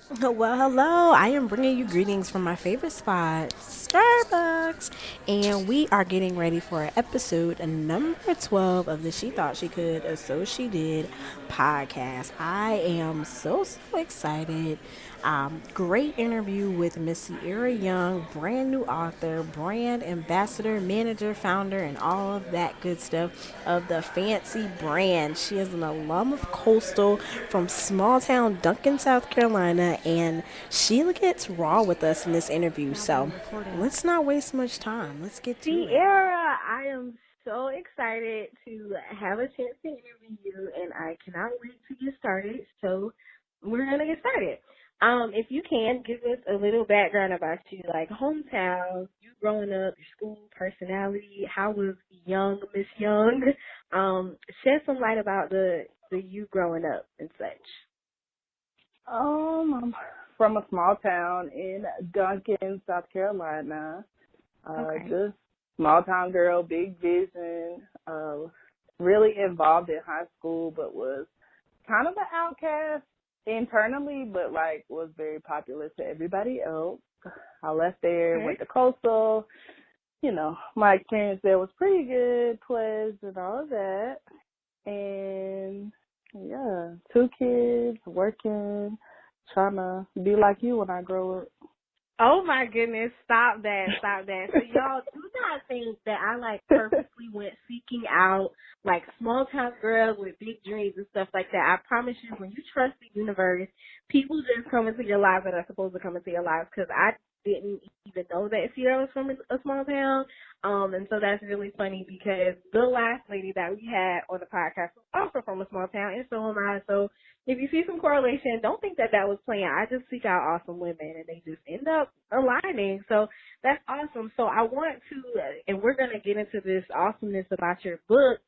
Well, hello. I am bringing you greetings from my favorite spot, Starbucks. And we are getting ready for episode number 12 of the She Thought She Could, So She Did podcast. I am so excited. Great interview with Miss Ciera Young, brand new author, brand ambassador, manager, founder, and all of that good stuff of the fanCEE brand. She is an alum of Coastal from small town Duncan, South Carolina, and she gets raw with us in this interview. So let's not waste much time. Let's get to it. Ciera, I am so excited to have a chance to interview you, and I cannot wait to get started. So we're gonna get started. If you can give us a little background about you, like hometown, you growing up, your school, personality, how was young Miss Young? Shed some light about the you growing up and such. I'm from a small town in Duncan, South Carolina. Okay. Just small town girl, big vision. Really involved in high school, but was kind of an outcast internally, but like was very popular to everybody else. I left there, Okay. went to Coastal. My experience there was pretty good, pledged and all of that. And yeah, 2 kids, working, trying to be like you when I grow up. Oh my goodness, stop that, stop that. So y'all do not think that I like purposely went seeking out like small town girls with big dreams and stuff like that. I promise you, when you trust the universe, people just come into your lives that are supposed to come into your lives, because I didn't even know that Sierra was from a small town. And so that's really funny because the last lady that we had on the podcast was also from a small town, and so am I. So if you see some correlation, don't think that that was planned. I just seek out awesome women, and they just end up aligning. So that's awesome. So I want to, and we're going to get into this awesomeness about your book.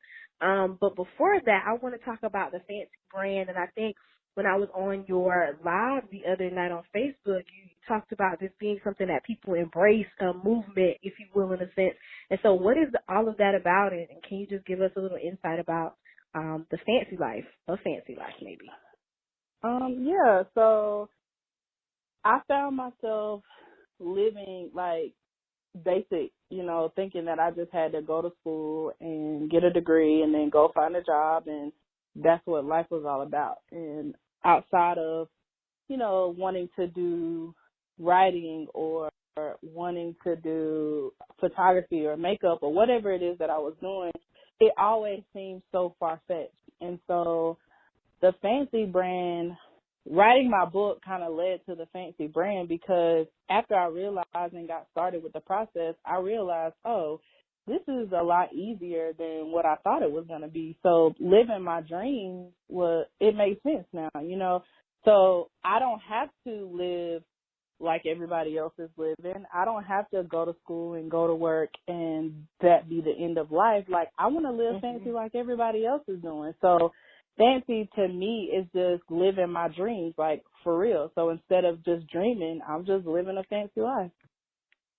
But before that, I want to talk about the fanCEE brand. And I think when I was on your live the other night on Facebook, you talked about this being something that people embrace, a movement, if you will, in a sense. And so what is all of that about it? And can you just give us a little insight about the fanCEE life, a fanCEE life maybe? Yeah, so I found myself living like basic, thinking that I just had to go to school and get a degree and then go find a job, and that's what life was all about. And outside of, wanting to do writing or wanting to do photography or makeup or whatever it is that I was doing, it always seemed so far-fetched. And so the fanCEE brand, writing my book kind of led to the fanCEE brand, because after I realized and got started with the process, I realized, oh, this is a lot easier than what I thought it was going to be. So living my dreams, it made sense now. So I don't have to live like everybody else is living. I don't have to go to school and go to work and that be the end of life. Like, I want to live fancy like everybody else is doing. So fanCEE to me is just living my dreams, like for real. So instead of just dreaming, I'm just living a fancy life.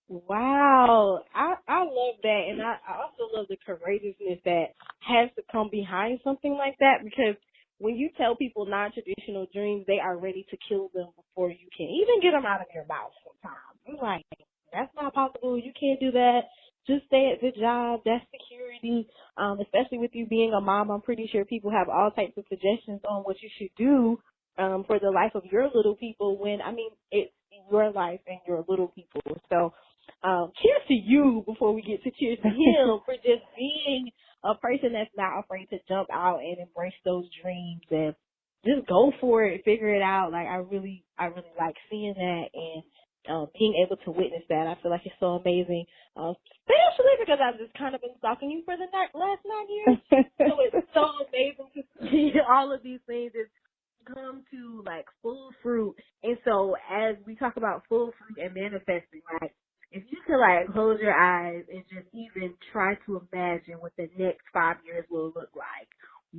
Wow. I love that. And I also love the courageousness that has to come behind something like that, because when you tell people non-traditional dreams, they are ready to kill them before you can even get them out of your mouth sometimes. I'm like, that's not possible. You can't do that. Just stay at the job. That's security. Especially with you being a mom, I'm pretty sure people have all types of suggestions on what you should do for the life of your little people, when, I mean, it's your life and your little people. So cheers to you before we get to cheers to him for just being a person that's not afraid to jump out and embrace those dreams and just go for it, figure it out. Like, I really like seeing that, and being able to witness that. I feel like it's so amazing, especially because I've just kind of been stalking you for the last 9 years. So it's so amazing to see all of these things just come to like full fruit. And so as we talk about full fruit and manifesting, like, if you could like close your eyes and just even try to imagine what the next 5 years will look like,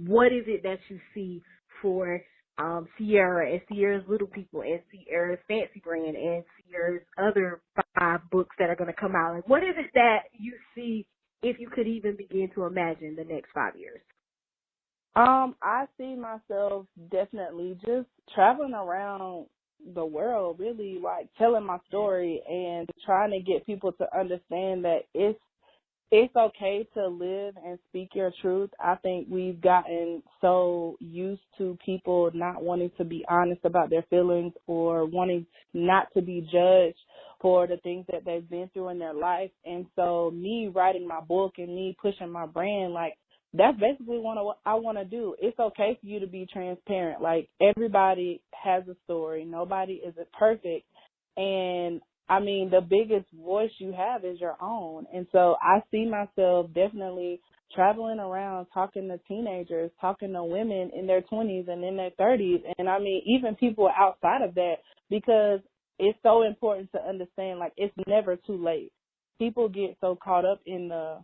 what is it that you see for Ciera and Ciera's Little People and Ciera's fanCEE brand and Ciera's other 5 books that are going to come out? Like, what is it that you see, if you could even begin to imagine the next 5 years? I see myself definitely just traveling around the world, really, like telling my story and trying to get people to understand that it's okay to live and speak your truth. I think we've gotten so used to people not wanting to be honest about their feelings or wanting not to be judged for the things that they've been through in their life. And so me writing my book and me pushing my brand, like, that's basically what I want to do. It's okay for you to be transparent. Like, everybody has a story. Nobody is perfect. And I mean, the biggest voice you have is your own. And so I see myself definitely traveling around, talking to teenagers, talking to women in their 20s and in their 30s. And I mean, even people outside of that, because it's so important to understand, like, it's never too late. People get so caught up in the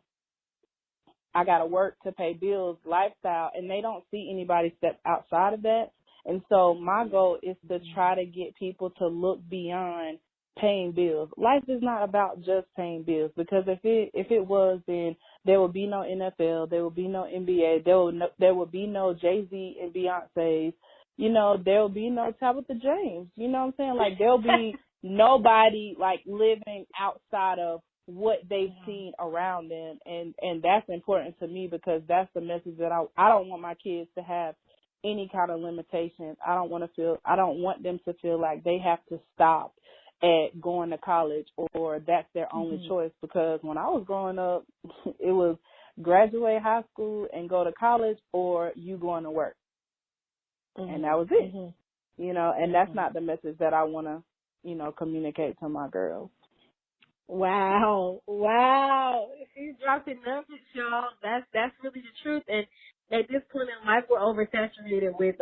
I got to work to pay bills lifestyle, and they don't see anybody step outside of that. And so my goal is to try to get people to look beyond paying bills. Life is not about just paying bills, because if it was, then there would be no NFL, there would be no NBA, there would be no Jay-Z and Beyonce's, you know, there will be no Tabitha James, you know what I'm saying? Like, there'll be nobody like living outside of what they've seen around them, and that's important to me, because that's the message that I don't want my kids to have any kind of limitations. I don't want them to feel like they have to stop at going to college or that's their only choice, because when I was growing up, it was graduate high school and go to college, or you going to work. And that was it. You know, and that's not the message that I want to, you know, communicate to my girls. Wow. She's dropping numbers, y'all. That's really the truth. And at this point in life, we're oversaturated with,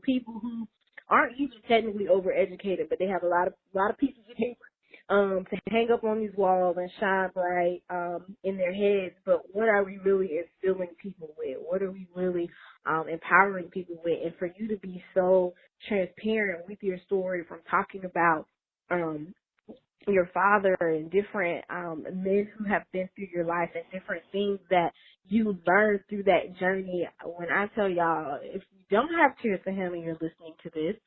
people who aren't even technically overeducated, but they have a lot of pieces of paper to hang up on these walls and shine bright in their heads. But what are we really instilling people with? What are we really empowering people with? And for you to be so transparent with your story, from talking about your father and different men who have been through your life and different things that you learned through that journey. When I tell y'all, if you don't have Tears for Him and you're listening to this,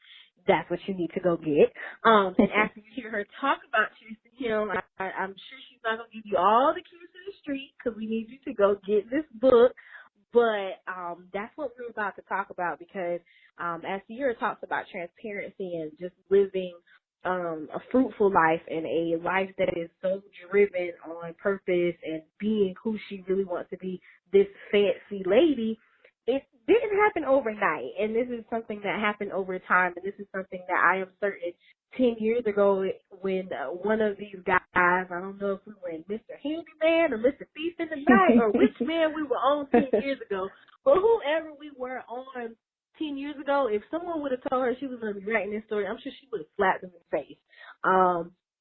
that's what you need to go get. And after you hear her talk about Tears for Him, I'm sure she's not going to give you all the keys to the street, because we need you to go get this book. But that's what we're about to talk about, because as Ciera talks about transparency and just living a fruitful life and a life that is so driven on purpose and being who she really wants to be, this fanCEE lady, it didn't happen overnight. And this is something that happened over time. And this is something that I am certain 10 years ago, when one of these guys, I don't know if we were in Mr. Handyman or Mr. Thief in the Night or which man we were on 10 years ago, but whoever we were on 10 years ago, if someone would have told her she was going to be writing this story, I'm sure she would have slapped them in the face.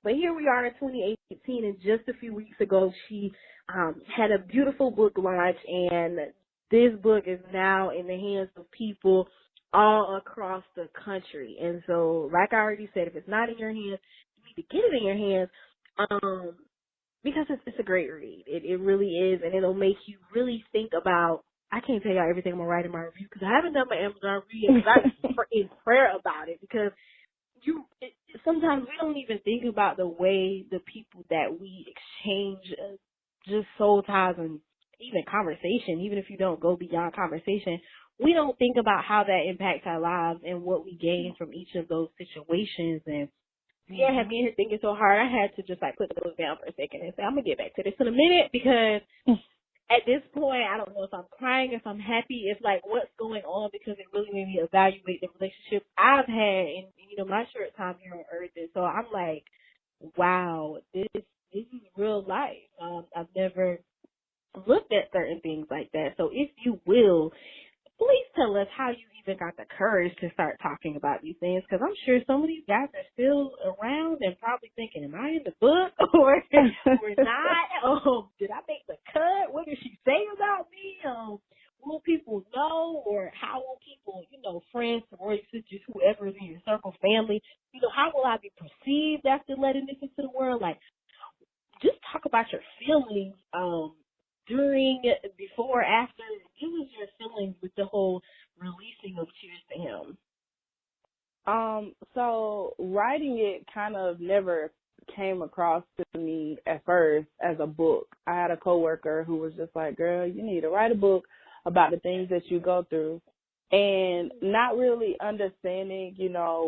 But here we are in 2018, and just a few weeks ago, she had a beautiful book launch, and this book is now in the hands of people all across the country. And so, like I already said, if it's not in your hands, you need to get it in your hands, because it's a great read. It really is, and it'll make you really think about. I can't tell y'all everything I'm going to write in my review, because I haven't done my Amazon read, because I'm in prayer about it, because sometimes we don't even think about the way the people that we exchange just soul ties and even conversation, even if you don't go beyond conversation, we don't think about how that impacts our lives and what we gain from each of those situations. And yeah, I had me in here thinking so hard, I had to just put the book down for a second and say, I'm going to get back to this in a minute, because at this point, I don't know if I'm crying, if I'm happy, if what's going on, because it really made me evaluate the relationship I've had in my short time here on Earth. And so I'm like, wow, this is real life. I've never looked at certain things like that. So if you will, please tell us how you even got the courage to start talking about these things, because I'm sure some of these guys are still around and probably thinking, am I in the book or not? Did I make the cut? What did she say about me? Will people know, or how will people, friends, sorority sisters, whoever is in your circle, family, how will I be perceived after letting this into the world? Just talk about your feelings during, before, after. Give us your feelings with the whole releasing of Tears for Him. So writing it kind of never came across to me at first as a book. I had a coworker who was just like, girl, you need to write a book about the things that you go through. And not really understanding,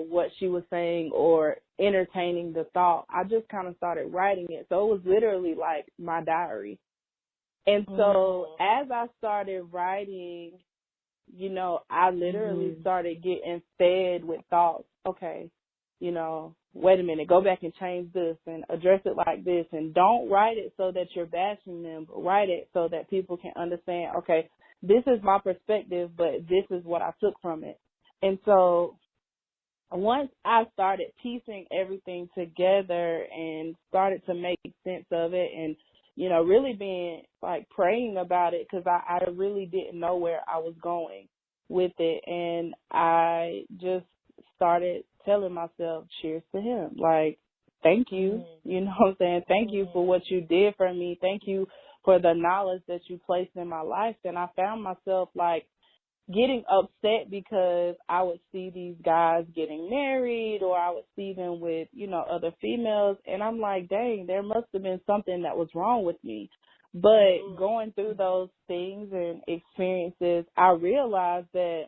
what she was saying or entertaining the thought. I just kind of started writing it. So it was literally like my diary. And so as I started writing, I literally started getting fed with thoughts. Okay, wait a minute, go back and change this and address it like this. And don't write it so that you're bashing them, but write it so that people can understand, okay, this is my perspective, but this is what I took from it. And so once I started piecing everything together and started to make sense of it and, really being like praying about it, because I really didn't know where I was going with it. And I just started telling myself, cheers to him. Like, thank you. You know what I'm saying? Thank you for what you did for me. Thank you for the knowledge that you placed in my life. And I found myself like getting upset because I would see these guys getting married or I would see them with, other females. And I'm like, dang, there must have been something that was wrong with me. But going through those things and experiences, I realized that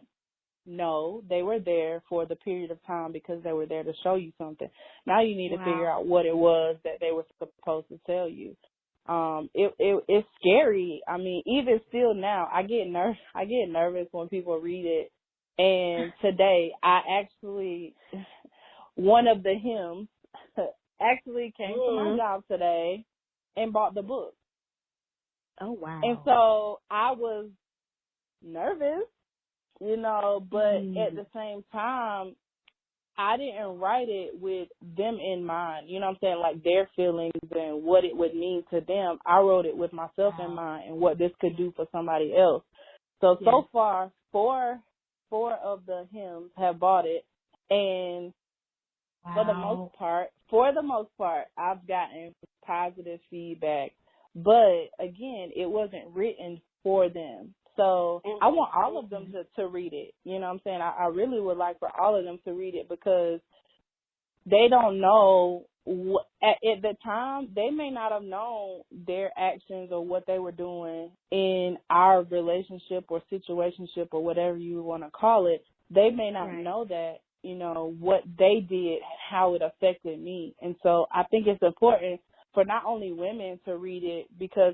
no, they were there for the period of time because they were there to show you something. Now you need to figure out what it was that they were supposed to tell you. It's scary. I mean, even still now, I get nervous when people read it. And today, one of the hymns actually came to my job today and bought the book. Oh, wow. And so I was nervous, but at the same time, I didn't write it with them in mind, you know what I'm saying, like their feelings and what it would mean to them. I wrote it with myself in mind and what this could do for somebody else. So far, four of the hymns have bought it, and for the most part, I've gotten positive feedback. But again, it wasn't written for them. So I want all of them to read it. You know what I'm saying? I really would like for all of them to read it because they don't know. At the time, they may not have known their actions or what they were doing in our relationship or situationship or whatever you want to call it. They may not know that, what they did, how it affected me. And so I think it's important for not only women to read it because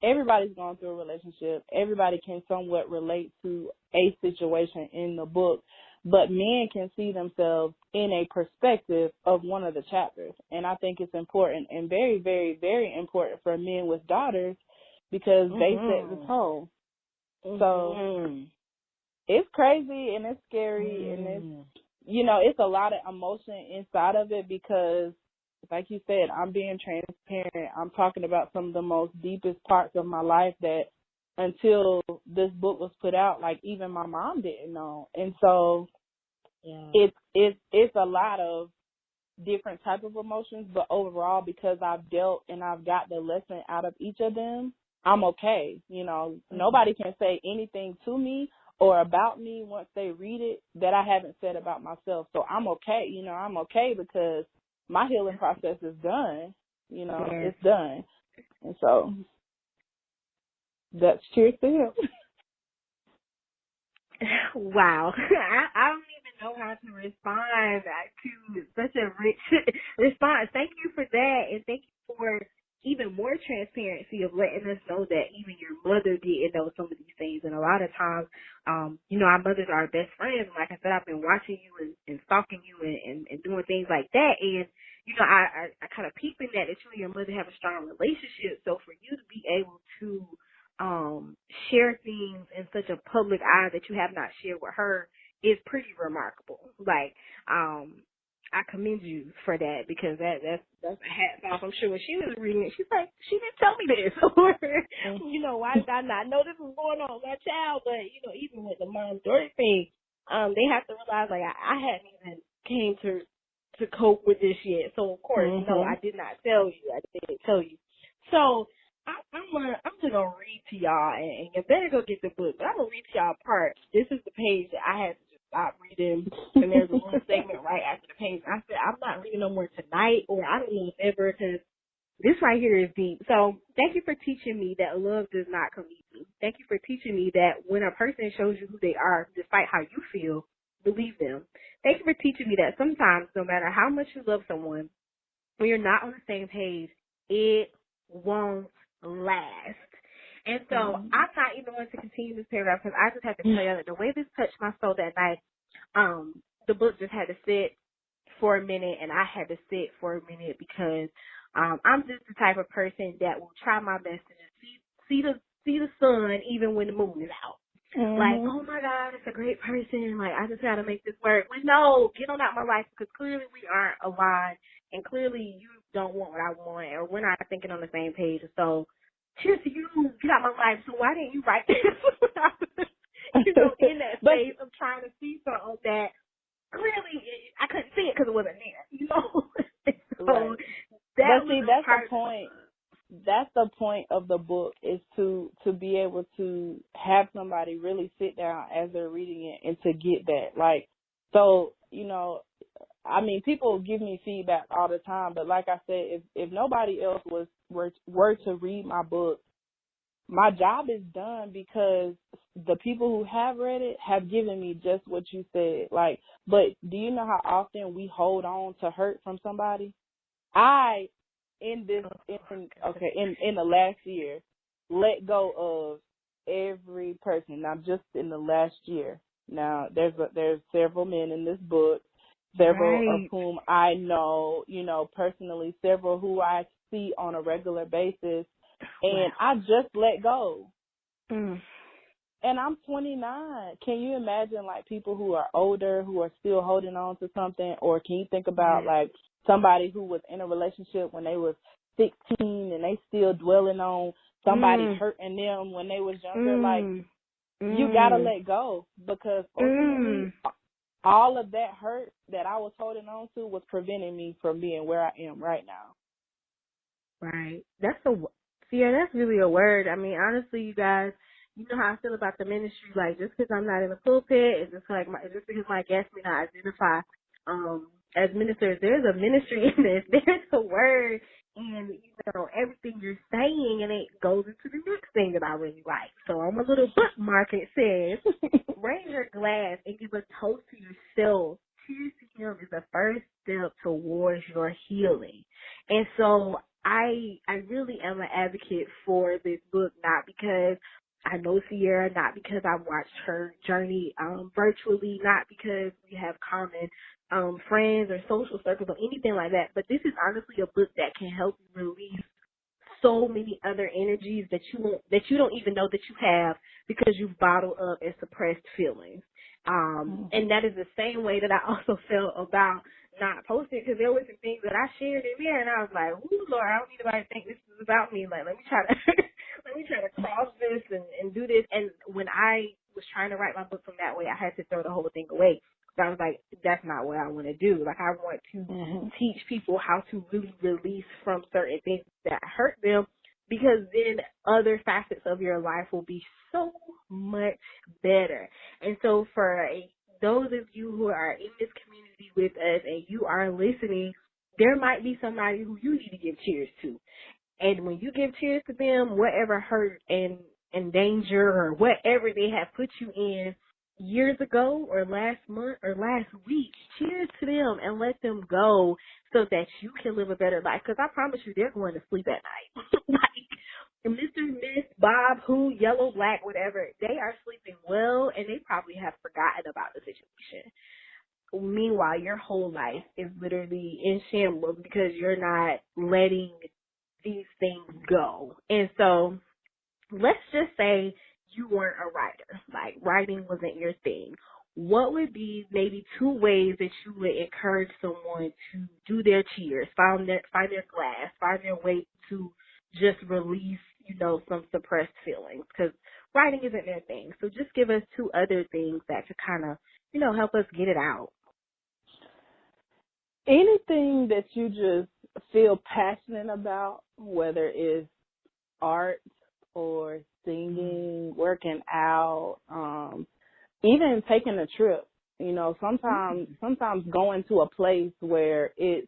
everybody's going through a relationship. Everybody can somewhat relate to a situation in the book, but men can see themselves in a perspective of one of the chapters. And I think it's important and very, very, very important for men with daughters because they set the tone. So it's crazy and it's scary and it's, it's a lot of emotion inside of it because like you said, I'm being transparent. I'm talking about some of the most deepest parts of my life that until this book was put out, like even my mom didn't know. And so it's a lot of different type of emotions, but overall, because I've dealt and I've got the lesson out of each of them, I'm okay. Nobody can say anything to me or about me once they read it that I haven't said about myself. So I'm okay. I'm okay because my healing process is done. It's done. And so that's cheers to him. Wow. I don't even know how to respond to such a rich response. Thank you for that, and thank you for even more transparency of letting us know that even your mother didn't know some of these things. And a lot of times, our mothers are our best friends. Like I said, I've been watching you and stalking you and doing things like that. And, I kind of peep in that you and your mother have a strong relationship. So for you to be able to share things in such a public eye that you have not shared with her is pretty remarkable. Like, I commend you for that because that's a hat off. I'm sure when she was reading it, she's like, she didn't tell me this, or why did I not know this was going on with my child? But even with the mom-daughter thing, they have to realize like I hadn't even came to cope with this yet. So of course, no, I did not tell you. I didn't tell you. So I'm just gonna read to y'all, and you better go get the book. But I'm gonna read to y'all part. This is the page that I had to just stop reading. And there's a little segment right after the page. I said, I'm not reading no more tonight, or I don't know if ever, because this right here is deep. So thank you for teaching me that love does not come easy. Thank you for teaching me that when a person shows you who they are, despite how you feel, believe them. Thank you for teaching me that sometimes, no matter how much you love someone, when you're not on the same page, it won't last. And so I'm not even going to continue this paragraph because I just have to tell you that the way this touched my soul that night, the book just had to sit for a minute, and I had to sit for a minute because I'm just the type of person that will try my best to just see the sun even when the moon is out. Like, oh my God, it's a great person. Like, I just gotta make this work. Well, no, get on out my life because clearly we aren't aligned, and clearly you don't want what I want, or we're not thinking on the same page. So, cheers to you. Get out my life. So why didn't you write this when I was, in that phase of trying to see something that clearly I couldn't see it because it wasn't there. So right. that but see, that's the point. That's the point of the book, is to be able to have somebody really sit down as they're reading it and to get that. Like, so, I mean, people give me feedback all the time, but like I said, if nobody else were to read my book, my job is done, because the people who have read it have given me just what you said. Like, but do you know how often we hold on to hurt from somebody? In the last year, let go of every person. Now, just in the last year. Now, there's several men in this book, several of whom I know, personally, several who I see on a regular basis, and I just let go. And I'm 29. Can you imagine, like, people who are older who are still holding on to something? Or can you think about, like, somebody who was in a relationship when they was 16 and they still dwelling on somebody hurting them when they was younger? Like, you gotta let go, because ultimately all of that hurt that I was holding on to was preventing me from being where I am right now. Right. That's really a word. I mean, honestly, you guys, you know how I feel about the ministry. Like, just because I'm not in the pulpit, it's just because my guests may not identify as ministers, there's a ministry in this. There's a word, and everything you're saying, and it goes into the next thing that I really like. So I'm a little bookmark. It says, raise your glass and give a toast to yourself. Cheers to him is the first step towards your healing. And so I really am an advocate for this book, not because I know Ciera, not because I've watched her journey virtually, not because we have common friends or social circles or anything like that, but this is honestly a book that can help you release so many other energies that you don't even know that you have because you've bottled up and suppressed feelings. And that is the same way that I also felt about not posting, because there were some things that I shared in there, and I was like, "Ooh, Lord, I don't need anybody to think this is about me. Like, let me try to cross this and do this." And when I was trying to write my book from that way, I had to throw the whole thing away. So I was like, that's not what I want to do. Like, I want to teach people how to really release from certain things that hurt them, because then other facets of your life will be so much better. And so for those of you who are in this community with us and you are listening, there might be somebody who you need to give cheers to. And when you give cheers to them, whatever hurt and danger or whatever they have put you in years ago or last month or last week, cheers to them and let them go so that you can live a better life. Because I promise you, they're going to sleep at night. Like, Mr., Miss, Bob, who, yellow, black, whatever, they are sleeping well, and they probably have forgotten about the situation. Meanwhile, your whole life is literally in shambles because you're not letting these things go. And so let's just say you weren't a writer, like writing wasn't your thing. What would be maybe 2 ways that you would encourage someone to do their cheers, find their glass, find their way to just release, some suppressed feelings? Because writing isn't their thing. So just give us 2 other things that could kind of, help us get it out. Anything that you just feel passionate about, whether it's art or singing, working out, even taking a trip. You know, sometimes going to a place where it's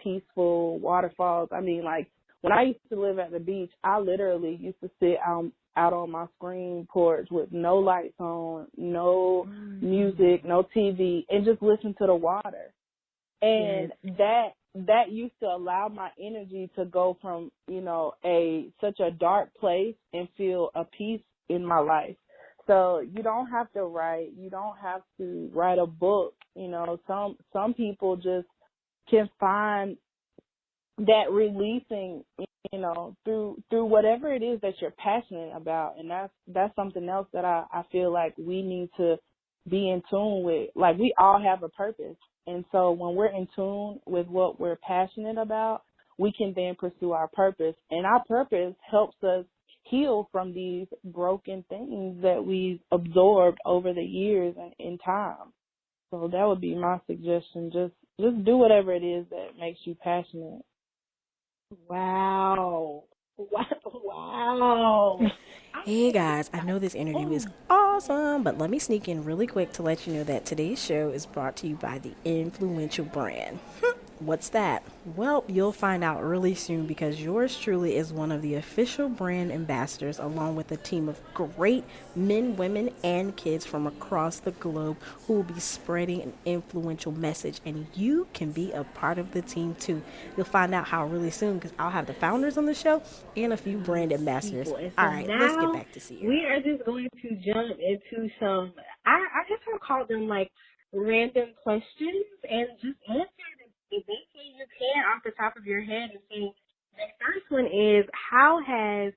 peaceful, waterfalls. I mean, like when I used to live at the beach, I literally used to sit out on my screen porch with no lights on, no music, no TV, and just listen to the water. And that used to allow my energy to go from, you know, such a dark place and feel a peace in my life. So you don't have to write. You don't have to write a book. You know, some people just can find that releasing, you know, through whatever it is that you're passionate about. And that's something else that I feel like we need to be in tune with. Like, we all have a purpose. And so when we're in tune with what we're passionate about, we can then pursue our purpose. And our purpose helps us heal from these broken things that we've absorbed over the years and in time. So that would be my suggestion. Just do whatever it is that makes you passionate. Wow. Wow. Hey guys, I know this interview is awesome, but let me sneak in really quick to let you know that today's show is brought to you by the influential brand. What's that? Well, you'll find out really soon, because yours truly is one of the official brand ambassadors, along with a team of great men, women, and kids from across the globe who will be spreading an influential message, and you can be a part of the team too. You'll find out how really soon, because I'll have the founders on the show and a few brand ambassadors. And All so right, let's get now back to Ciera. we are just going to jump into some, I guess I'll call them like random questions, and just answer the best way you can off the top of your head. And so the first one is, how has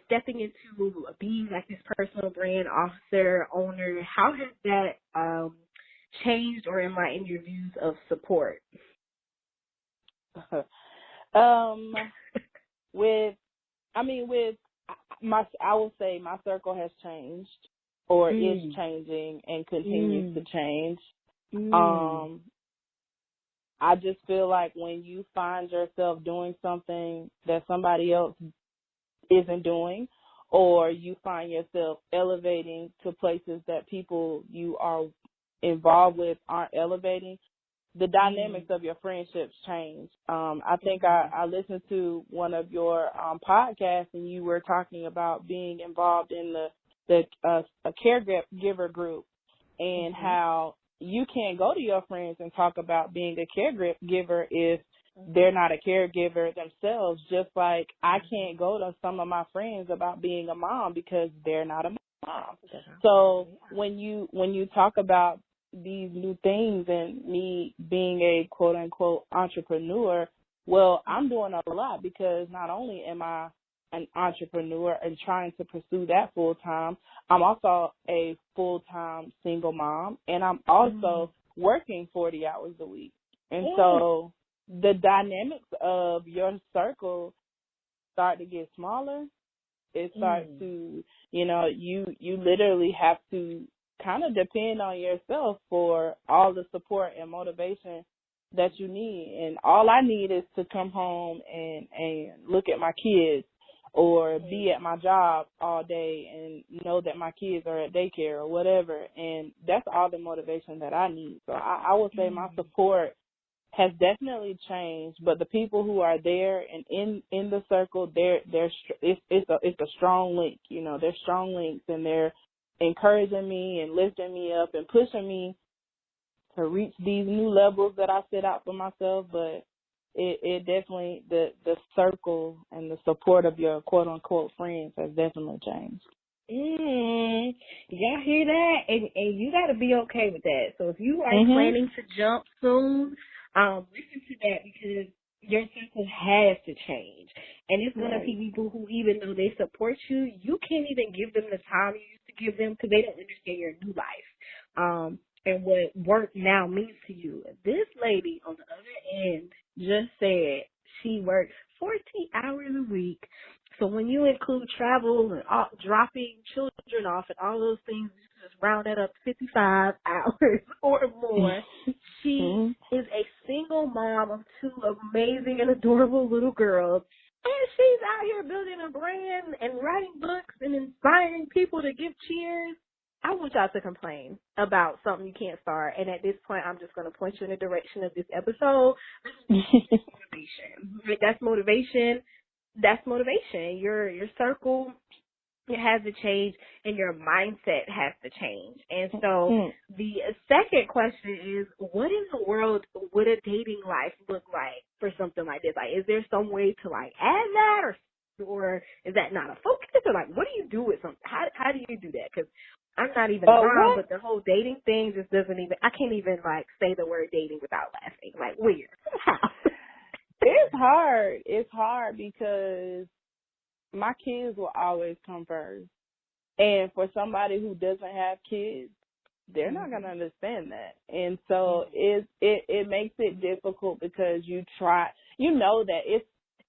stepping into being like this personal brand officer, owner, how has that changed or enlightened your views of support? With I will say my circle has changed, or is changing, and continues to change. I just feel like when you find yourself doing something that somebody else isn't doing, or you find yourself elevating to places that people you are involved with aren't elevating, the dynamics of your friendships change. I think I listened to one of your podcasts, and you were talking about being involved in a caregiver group, and how you can't go to your friends and talk about being a caregiver if they're not a caregiver themselves, just like I can't go to some of my friends about being a mom because they're not a mom. So when you talk about these new things and me being a quote unquote entrepreneur, well, I'm doing a lot, because not only am I an entrepreneur and trying to pursue that full time, I'm also a full-time single mom, and I'm also working 40 hours a week. And so the dynamics of your circle start to get smaller. It starts to, you literally have to kind of depend on yourself for all the support and motivation that you need. And all I need is to come home and look at my kids, or be at my job all day and know that my kids are at daycare or whatever. And that's all the motivation that I need. So I would say my support has definitely changed, but the people who are there and in the circle, it's a strong link. They're strong links, and they're encouraging me and lifting me up and pushing me to reach these new levels that I set out for myself. But it definitely, the circle and the support of your quote unquote friends has definitely changed. Y'all hear that? And you got to be okay with that. So if you are planning to jump soon, listen to that, because your circle has to change. And it's going to be people who, even though they support you, you can't even give them the time you used to give them, because they don't understand your new life and what work now means to you. This lady on the other end just said she works 40 hours a week. So when you include travel and dropping children off and all those things, just round that up to 55 hours or more. She is a single mom of two amazing and adorable little girls. And she's out here building a brand and writing books and inspiring people to give cheers. I want y'all to complain about something you can't start, and at this point, I'm just going to point you in the direction of this episode. Motivation. That's motivation. That's motivation. Your circle, it has to change, and your mindset has to change. And so the second question is, what in the world would a dating life look like for something like this? Like, is there some way to like add that, or is that not a focus? Or like, what do you do with something? How do you do that? Because I'm not even a mom, but the whole dating thing just doesn't even, I can't even like say the word dating without laughing. Like, weird. How? It's hard. It's hard because my kids will always come first. And for somebody who doesn't have kids, they're not going to understand that. And so it makes it difficult because you know that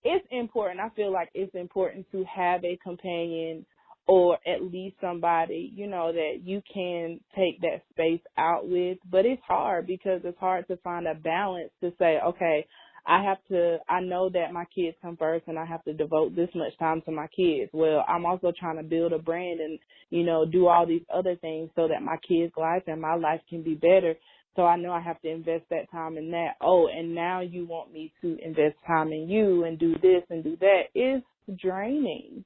it's important. I feel like it's important to have a companion or at least somebody, you know, that you can take that space out with. But it's hard because it's hard to find a balance to say, okay, I know that my kids come first and I have to devote this much time to my kids. Well, I'm also trying to build a brand and, you know, do all these other things so that my kids' life and my life can be better. So I know I have to invest that time in that. Oh, and now you want me to invest time in you and do this and do that. It's draining.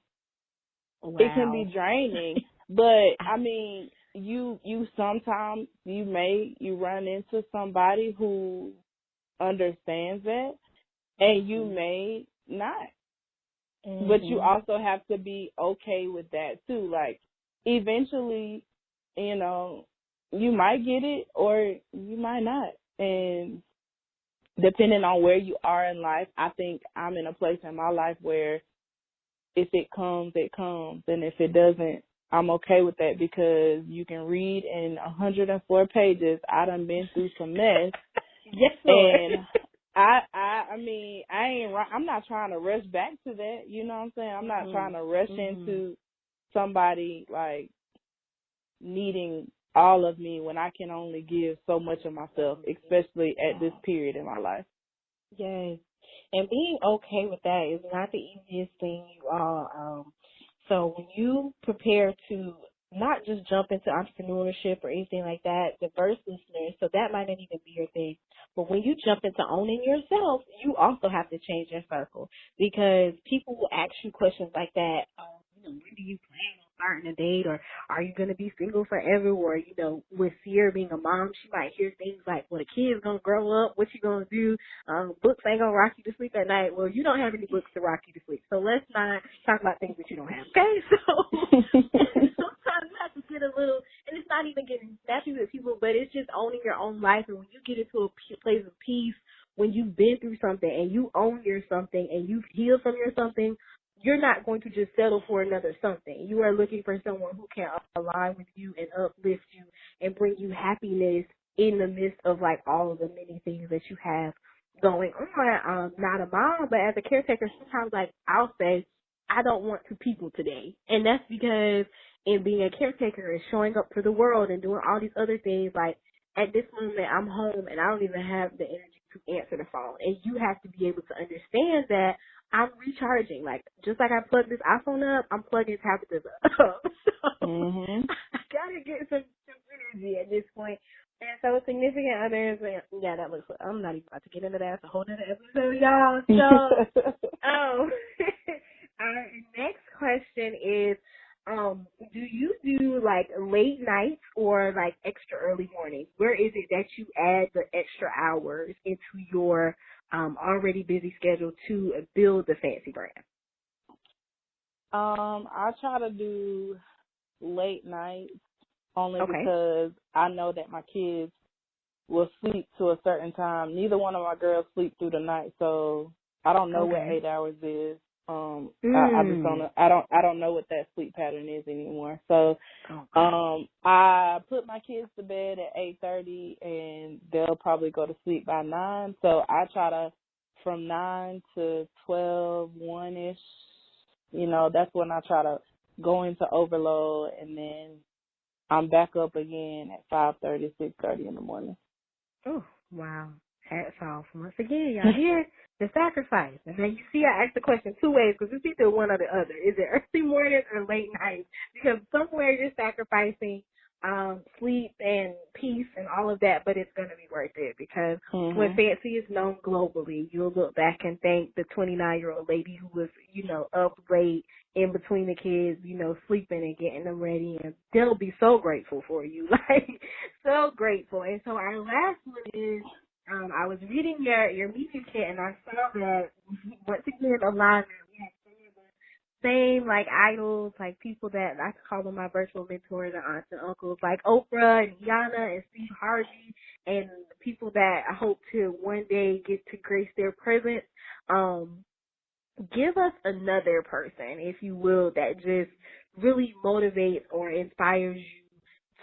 Wow. It can be draining. But, I mean, you sometimes you run into somebody who understands that, and you may not. But you also have to be okay with that too. Like, eventually, you know, you might get it or you might not. And depending on where you are in life, I think I'm in a place in my life where if it comes, it comes. And if it doesn't, I'm okay with that because you can read in 104 pages. I done been through some mess. Yes, Lord. And I mean, I'm not trying to rush back to that. You know what I'm saying? I'm not trying to rush into somebody like needing all of me when I can only give so much of myself, especially at this period in my life. Yes. And being okay with that is not the easiest thing you all. So when you prepare to not just jump into entrepreneurship or anything like that, diverse listeners, so that might not even be your thing. But when you jump into owning yourself, you also have to change your circle because people will ask you questions like that. When do you plan on starting a date, or are you going to be single forever? Or, you know, with Ciera being a mom, she might hear things like, well, the kid's going to grow up. What you going to do? Books ain't going to rock you to sleep at night. Well, you don't have any books to rock you to sleep. So let's not talk about things that you don't have. Okay? So sometimes you have to get a little, and it's not even getting snappy with people, but it's just owning your own life. And when you get into a place of peace, when you've been through something and you own your something and you've healed from your something, you're not going to just settle for another something. You are looking for someone who can align with you and uplift you and bring you happiness in the midst of like all of the many things that you have going on. Not a mom, but as a caretaker, sometimes like I'll say, I don't want two people today. And that's because in being a caretaker and showing up for the world and doing all these other things, like at this moment I'm home and I don't even have the energy to answer the phone. And you have to be able to understand that I'm recharging. Like, just like I plugged this iPhone up, I'm plugging Tabitha up. So I gotta get some energy at this point. And so significant others, yeah, that looks, I'm not even about to get into that. It's a whole nother episode, y'all. So, our next question is, do you do like late nights or like extra early mornings? Where is it that you add the extra hours into your already busy schedule to build the fanCEE brand? I try to do late nights only because I know that my kids will sleep to a certain time. Neither one of my girls sleep through the night, so I don't know what 8 hours is. I just don't know what that sleep pattern is anymore. So I put my kids to bed at 8:30 and they'll probably go to sleep by 9. So I try to from 9 to 12, 1-ish, you know, that's when I try to go into overload, and then I'm back up again at 5:30, 6:30 in the morning. Oh, wow. Hats off. Once again, y'all hear the sacrifice. And then you see I asked the question two ways because it's either one or the other. Is it early mornings or late nights? Because somewhere you're sacrificing sleep and peace and all of that, but it's going to be worth it because when Mhm. fanCEE is known globally, you'll look back and thank the 29-year-old lady who was, up late in between the kids, sleeping and getting them ready, and they'll be so grateful for you, like so grateful. And so our last one is, I was reading your media kit and I saw that once again alignment. We have same like idols, like people that I call them my virtual mentors and aunts and uncles, like Oprah and Yana and Steve Harvey, and people that I hope to one day get to grace their presence. Give us another person, if you will, that just really motivates or inspires you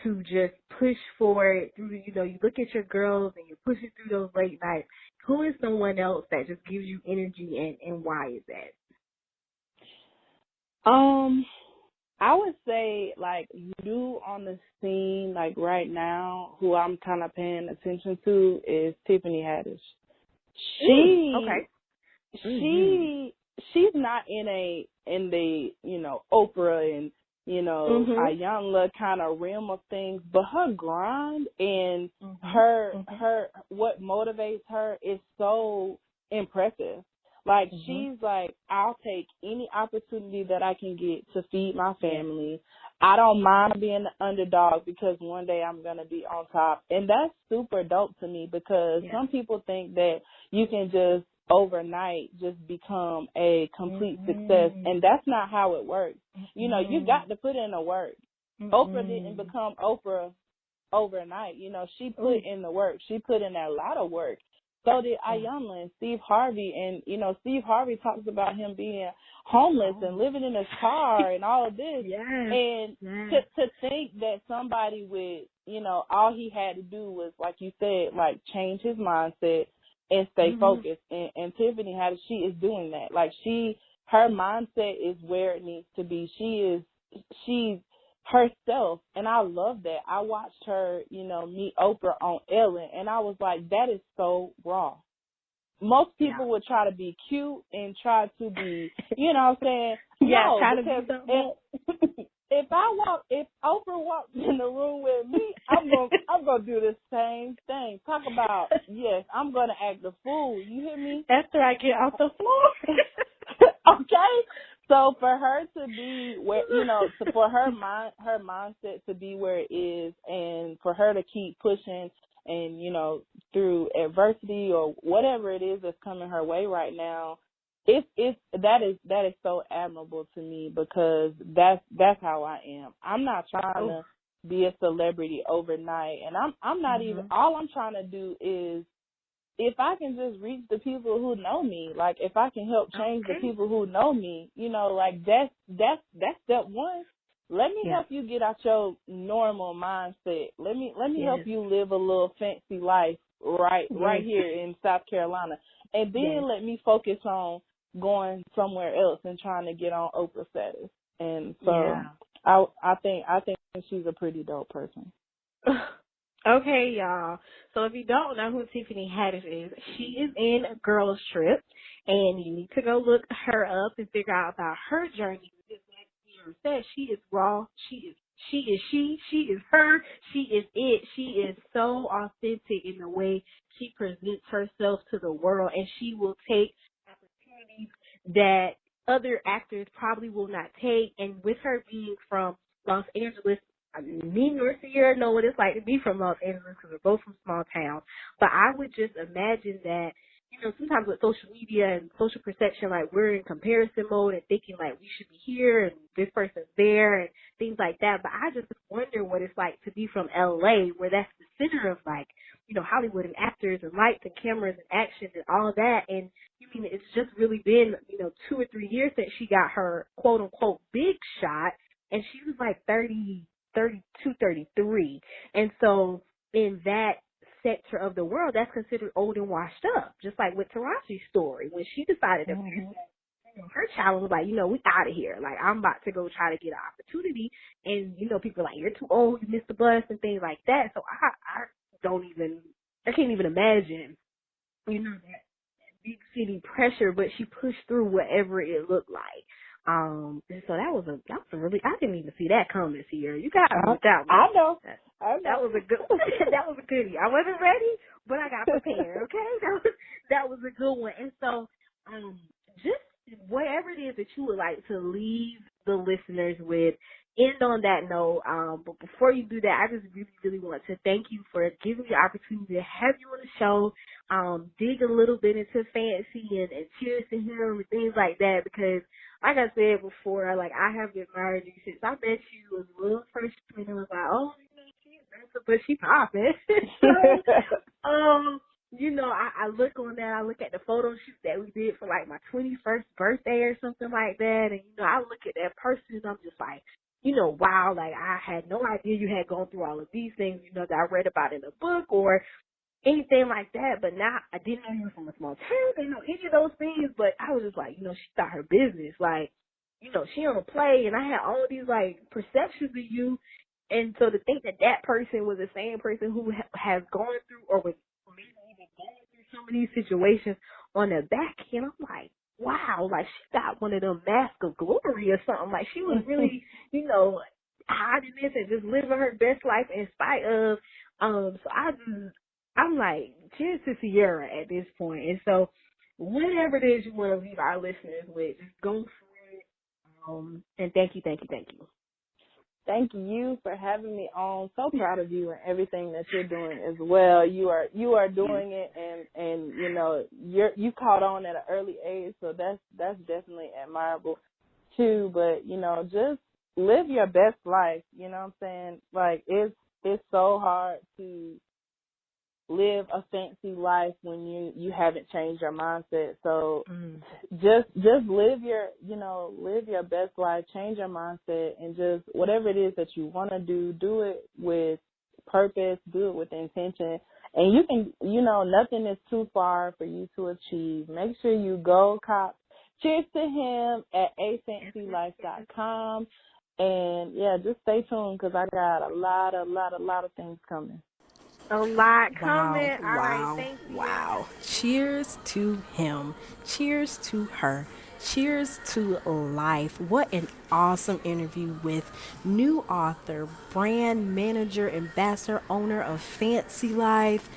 to just push forward through, you look at your girls and you're pushing through those late nights. Who is someone else that just gives you energy, and why is that? I would say like new on the scene, like right now, who I'm kind of paying attention to is Tiffany Haddish. Okay. She's not in the Oprah and Ayanla kind of realm of things, but her grind and her what motivates her is so impressive. Like she's like, I'll take any opportunity that I can get to feed my family. I don't mind being the underdog because one day I'm going to be on top. And that's super dope to me because some people think that you can just overnight just become a complete success. And that's not how it works. You know, you got to put in the work. Oprah didn't become Oprah overnight. You know, she put in the work. She put in a lot of work. So did Ayanla and Steve Harvey. And, Steve Harvey talks about him being homeless and living in his car and all of this. And to think that somebody with, all he had to do was, like you said, like change his mindset and stay focused. And Tiffany Haddish, she is doing that. Like her mindset is where it needs to be. She's herself, and I love that. I watched her, meet Oprah on Ellen, and I was like, that is so raw. Most people would try to be cute and try to be, you know what I'm saying? No, try to because be something. if Oprah walked in the room with me, I'm gonna do the same thing. Talk about, yes, I'm gonna act a fool. You hear me? After I get off the floor. Okay. So for her to be where, for her mindset to be where it is, and for her to keep pushing and, through adversity or whatever it is that's coming her way right now, that is so admirable to me because that's how I am. I'm not trying to be a celebrity overnight, and I'm not even, all I'm trying to do is, if I can just reach the people who know me, like if I can help change the people who know me, like that's step one. Let me help you get out your normal mindset. Let me help you live a little fancy life right here in South Carolina. And then let me focus on going somewhere else and trying to get on Oprah status. And so I think she's a pretty dope person. Okay, y'all. So if you don't know who Tiffany Haddish is, she is in Girls Trip, and you need to go look her up and figure out about her journey. Because like Ciera said, she is raw. She is her. She is it. She is so authentic in the way she presents herself to the world, and she will take opportunities that other actors probably will not take. And with her being from Los Angeles, me nor Ciera know what it's like to be from Los Angeles because we're both from small towns. But I would just imagine that, sometimes with social media and social perception, like we're in comparison mode and thinking like we should be here and this person's there and things like that. But I just wonder what it's like to be from LA, where that's the center of like, Hollywood and actors and lights and cameras and action and all of that. And it's just really been, 2 or 3 years since she got her quote unquote big shot, and she was like 32, 33. And so in that sector of the world, that's considered old and washed up. Just like with Taraji's story, when she decided to her child was like, we out of here. Like, I'm about to go try to get an opportunity. And, people are like, you're too old, you missed the bus and things like that. So I can't even imagine, that big city pressure, but she pushed through whatever it looked like. And so that was a really, I didn't even see that coming, Ciera. You got me with that one. I know. That, I that know. was a good that was a goodie. I wasn't ready, but I got prepared, okay? That was a good one. And so just whatever it is that you would like to leave the listeners with, end on that note. But before you do that, I just really, really want to thank you for giving me the opportunity to have you on the show, dig a little bit into fanCEE and cheers to him and things like that, because like I said before, like I have admired you since I met you as a little freshman and was like, oh, she's dancer, but she popping. So, I look on that, I look at the photo shoot that we did for like my 21st birthday or something like that, and I look at that person and I'm just like, wow, like I had no idea you had gone through all of these things, that I read about in a book or anything like that, but now I didn't know you were from a small town, didn't know any of those things, but I was just like, she thought her business, like, she on a play, and I had all of these, like, perceptions of you, and so to think that that person was the same person who has gone through or was maybe even going through some of these situations on the back end, I'm like, wow, like, she got one of them masks of glory or something, like, she was really, hiding this and just living her best life in spite of, so I'm like, cheers to Ciera at this point. And so whatever it is you want to leave our listeners with, just go for it. And thank you, thank you, thank you. Thank you for having me on. So proud of you and everything that you're doing as well. You are doing it, and you caught on at an early age, so that's definitely admirable too. But just live your best life. You know what I'm saying? Like it's so hard to live a fancy life when you haven't changed your mindset. So just live your best life, change your mindset, and just whatever it is that you want to do it with purpose, do it with intention. And you can, nothing is too far for you to achieve. Make sure you go cop. Cheers to him at afancylife.com. And yeah, just stay tuned because I got a lot of things coming. A lot Wow, coming. All right, wow, thank you. wow. Cheers to him. Cheers to her. Cheers to life. What an awesome interview with new author, brand manager, ambassador, owner of fanCEE Life.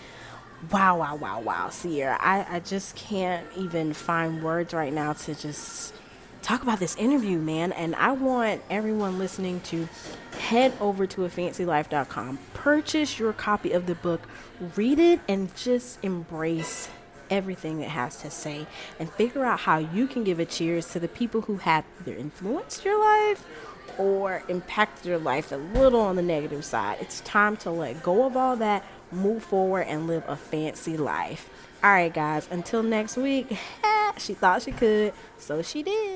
Wow, wow, wow, wow, Ciera. I just can't even find words right now to just talk about this interview, man. And I want everyone listening to head over to afancylife.com, purchase your copy of the book, read it, and just embrace everything it has to say and figure out how you can give a cheers to the people who have either influenced your life or impacted your life a little on the negative side. It's time to let go of all that, move forward, and live a fancy life. All right, guys, until next week. She thought she could, so she did.